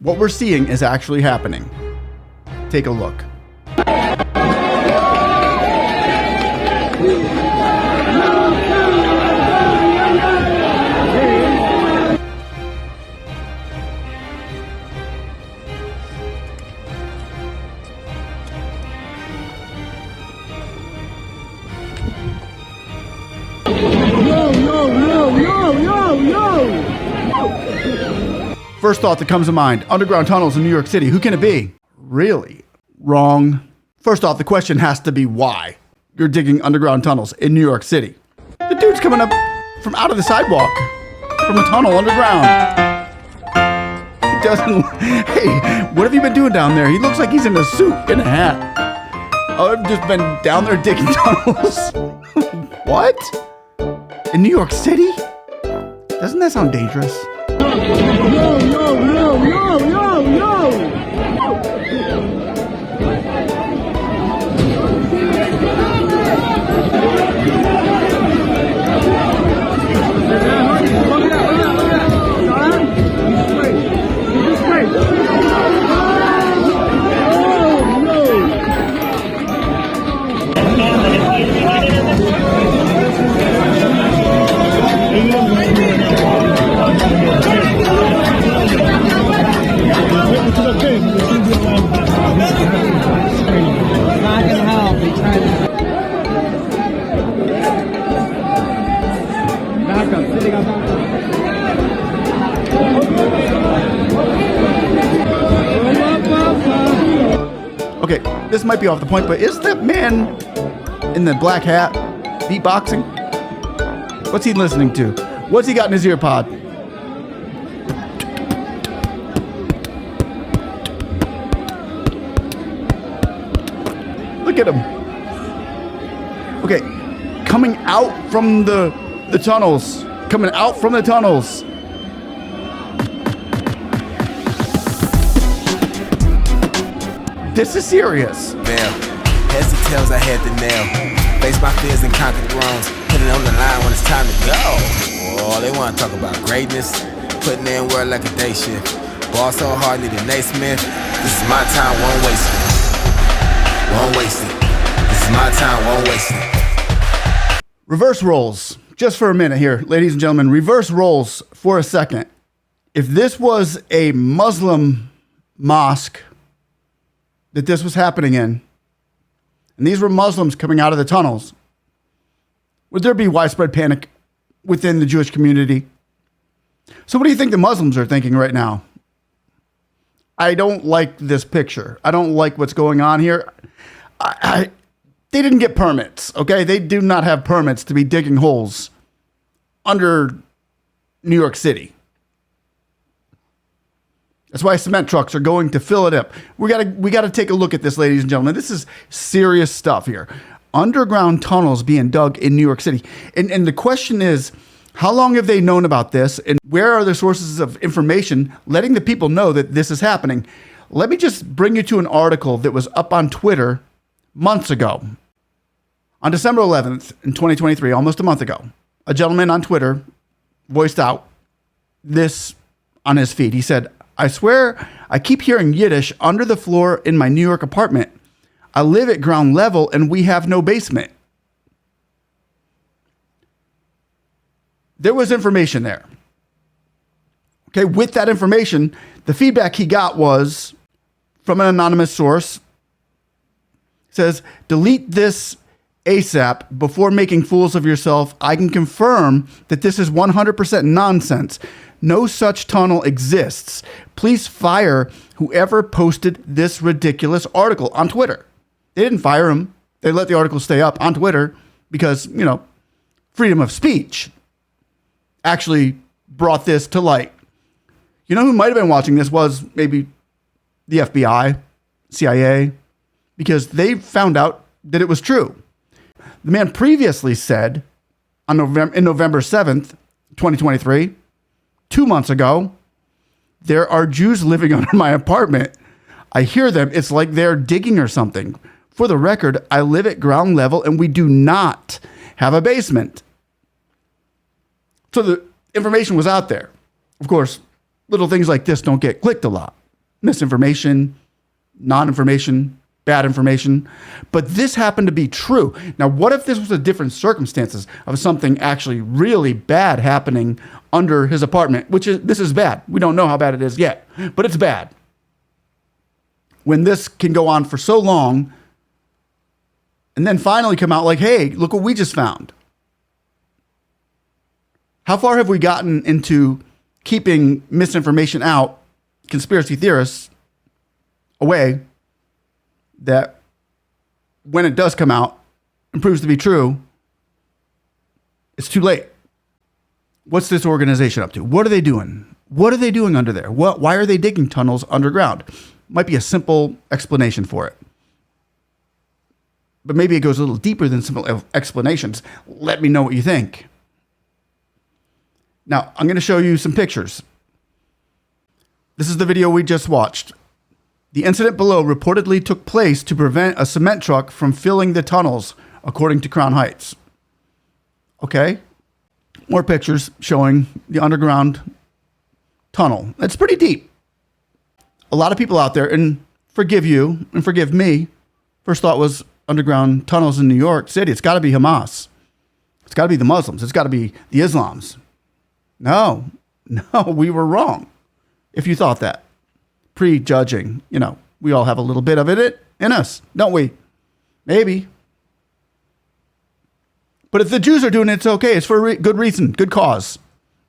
what we're seeing is actually happening. Take a look. First thought that comes to mind, underground tunnels in New York City. Who can it be? Really? Wrong. First off, the question has to be why you're digging underground tunnels in New York City. The dude's coming up from out of the sidewalk, from a tunnel underground. He doesn't, hey, what have you been doing down there? He looks like he's in a suit and a hat. Oh, I've just been down there digging tunnels. What? In New York City? Doesn't that sound dangerous? Okay, this might be off the point, but is that man in the black hat beatboxing? What's he listening to? What's he got in his ear pod? Look at him. Okay, coming out from the tunnels. Coming out from the tunnels. This is serious. Damn. Heads and tails, I had to nail. Face my fears and conquer the wrongs. Put it on the line when it's time to go. Oh, they want to talk about greatness. Putting in work like a day shift. Ball so hard, need a Nate Smith. This is my time, won't waste it. Won't waste it. This is my time, won't waste it. Reverse roles. Just for a minute here, ladies and gentlemen. Reverse roles for a second. If this was a Muslim mosque that this was happening in, and these were Muslims coming out of the tunnels, would there be widespread panic within the Jewish community? So what do you think the Muslims are thinking right now? I don't like this picture. I don't like what's going on here. They didn't get permits, okay? They do not have permits to be digging holes under New York City. That's why cement trucks are going to fill it up. We gotta take a look at this, ladies and gentlemen. This is serious stuff here. Underground tunnels being dug in New York City. And the question is, how long have they known about this? And where are the sources of information letting the people know that this is happening? Let me just bring you to an article that was up on Twitter months ago. On December 11th in 2023, almost a month ago, a gentleman on Twitter voiced out this on his feed. He said, I swear I keep hearing Yiddish under the floor in my New York apartment. I live at ground level and we have no basement. There was information there. Okay, with that information, the feedback he got was from an anonymous source. It says, delete this ASAP before making fools of yourself. I can confirm that this is 100% nonsense. No such tunnel exists. Please fire whoever posted this ridiculous article on Twitter. They didn't fire him. They let the article stay up on Twitter because, freedom of speech actually brought this to light. You know who might have been watching this was maybe the FBI, CIA, because they found out that it was true. The man previously said in November 7th, 2023, 2 months ago, there are Jews living under my apartment. I hear them. It's like they're digging or something. For the record, I live at ground level and we do not have a basement. So the information was out there. Of course, little things like this don't get clicked a lot. misinformation, non-information, bad information. But this happened to be true. Now, what if this was a different circumstances of something actually really bad happening under his apartment, this is bad. We don't know how bad it is yet, but it's bad. When this can go on for so long and then finally come out like, hey, look what we just found. How far have we gotten into keeping misinformation out, conspiracy theorists away, that when it does come out and proves to be true, it's too late? What's this organization up to? What are they doing? What are they doing under there? Why are they digging tunnels underground? Might be a simple explanation for it. But maybe it goes a little deeper than simple explanations. Let me know what you think. Now, I'm going to show you some pictures. This is the video we just watched. The incident below reportedly took place to prevent a cement truck from filling the tunnels, according to Crown Heights. Okay? More pictures showing the underground tunnel. It's pretty deep. A lot of people out there, and forgive you and forgive me, first thought was underground tunnels in New York City. It's got to be Hamas. It's got to be the Muslims. It's got to be the Islams. No, we were wrong. If you thought that, prejudging, we all have a little bit of it in us, don't we? Maybe. But if the Jews are doing it, it's okay. It's for a good reason, good cause.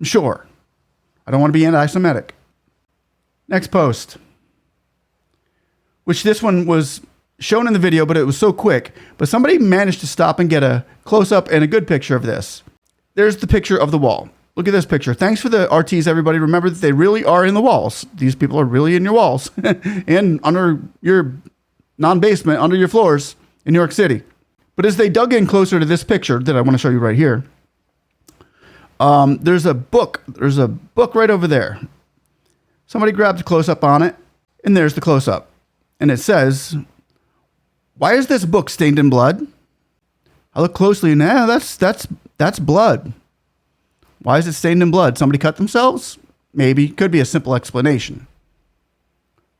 Sure. I don't want to be anti-Semitic. Next post. Which this one was shown in the video, but it was so quick. But somebody managed to stop and get a close-up and a good picture of this. There's the picture of the wall. Look at this picture. Thanks for the RTs, everybody. Remember that they really are in the walls. These people are really in your walls and under your non-basement, under your floors in New York City. But as they dug in closer to this picture that I want to show you right here, there's a book. There's a book right over there. Somebody grabbed a close-up on it, and there's the close-up. And it says, "Why is this book stained in blood?" I look closely, and that's blood. Why is it stained in blood? Somebody cut themselves? Maybe. Could be a simple explanation.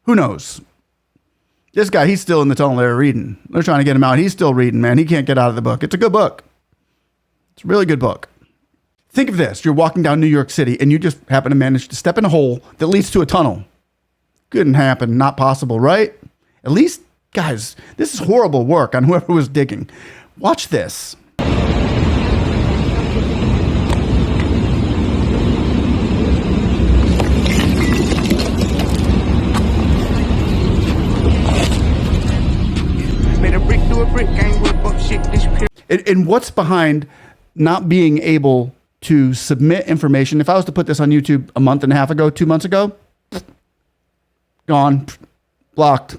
Who knows? This guy, he's still in the tunnel there reading. They're trying to get him out. He's still reading, man. He can't get out of the book. It's a good book. It's a really good book. Think of this. You're walking down New York City, and you just happen to manage to step in a hole that leads to a tunnel. Couldn't happen. Not possible, right? At least, guys, this is horrible work on whoever was digging. Watch this. And what's behind not being able to submit information? If I was to put this on YouTube a month and a half ago, 2 months ago, gone, blocked.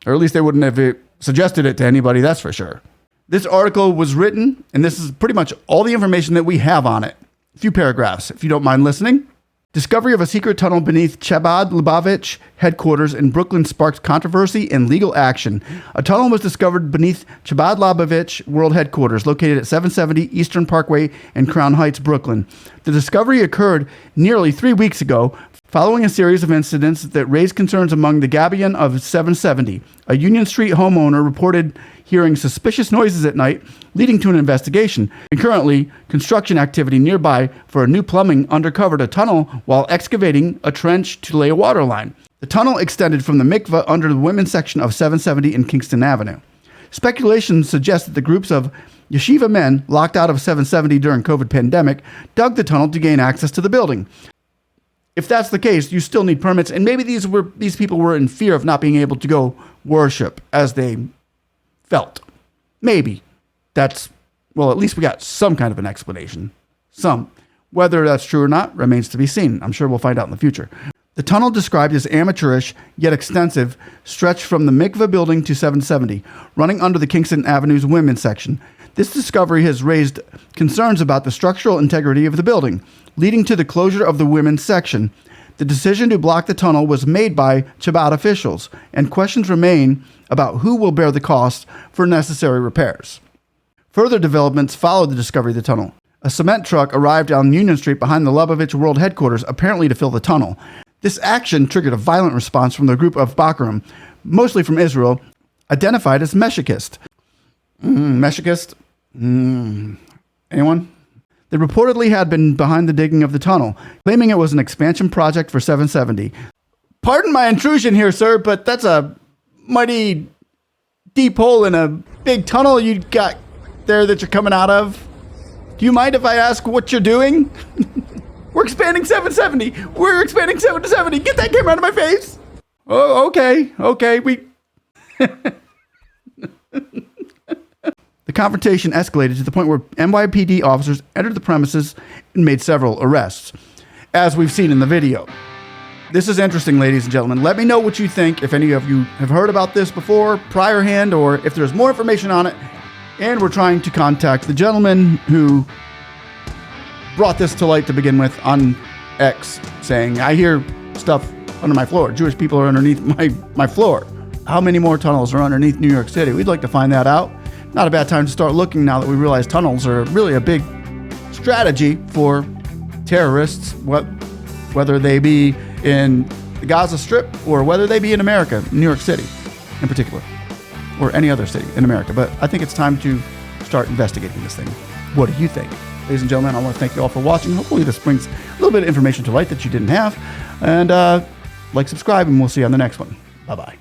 Or at least they wouldn't have suggested it to anybody, that's for sure. This article was written, and this is pretty much all the information that we have on it. A few paragraphs, if you don't mind listening. Discovery of a secret tunnel beneath Chabad Lubavitch Headquarters in Brooklyn sparked controversy and legal action. A tunnel was discovered beneath Chabad Lubavitch World Headquarters, located at 770 Eastern Parkway in Crown Heights, Brooklyn. The discovery occurred nearly 3 weeks ago, following a series of incidents that raised concerns among the Gabion of 770. A Union Street homeowner reported hearing suspicious noises at night, leading to an investigation. And currently, construction activity nearby for a new plumbing uncovered a tunnel while excavating a trench to lay a water line. The tunnel extended from the mikveh under the women's section of 770 and Kingston Avenue. Speculation suggests that the groups of yeshiva men locked out of 770 during COVID pandemic dug the tunnel to gain access to the building. If that's the case, you still need permits, and maybe these people were in fear of not being able to go worship as they felt. Maybe. At least we got some kind of an explanation. Some. Whether that's true or not remains to be seen. I'm sure we'll find out in the future. The tunnel, described as amateurish yet extensive, stretched from the mikveh building to 770, running under the Kingston Avenue's women's section. This discovery has raised concerns about the structural integrity of the building, leading to the closure of the women's section. The decision to block the tunnel was made by Chabad officials, and questions remain about who will bear the cost for necessary repairs. Further developments followed the discovery of the tunnel. A cement truck arrived on Union Street behind the Lubavitch World Headquarters, apparently to fill the tunnel. This action triggered a violent response from the group of Bachram, mostly from Israel, identified as Meshachist. Meshachist? Anyone? They reportedly had been behind the digging of the tunnel, claiming it was an expansion project for 770. Pardon my intrusion here, sir, but that's a mighty deep hole in a big tunnel you got there that you're coming out of. Do you mind if I ask what you're doing? We're expanding 770. We're expanding 770. Get that camera out of my face. Oh, okay. The confrontation escalated to the point where NYPD officers entered the premises and made several arrests, as we've seen in the video. This is interesting, ladies and gentlemen. Let me know what you think, if any of you have heard about this before, prior hand, or if there's more information on it. And we're trying to contact the gentleman who brought this to light to begin with on X, saying, I hear stuff under my floor. Jewish people are underneath my floor. How many more tunnels are underneath New York City? We'd like to find that out. Not a bad time to start looking now that we realize tunnels are really a big strategy for terrorists, whether they be in the Gaza Strip or whether they be in America, New York City in particular, or any other city in America. But I think it's time to start investigating this thing. What do you think? Ladies and gentlemen, I want to thank you all for watching. Hopefully this brings a little bit of information to light that you didn't have. And like, subscribe, and we'll see you on the next one. Bye-bye.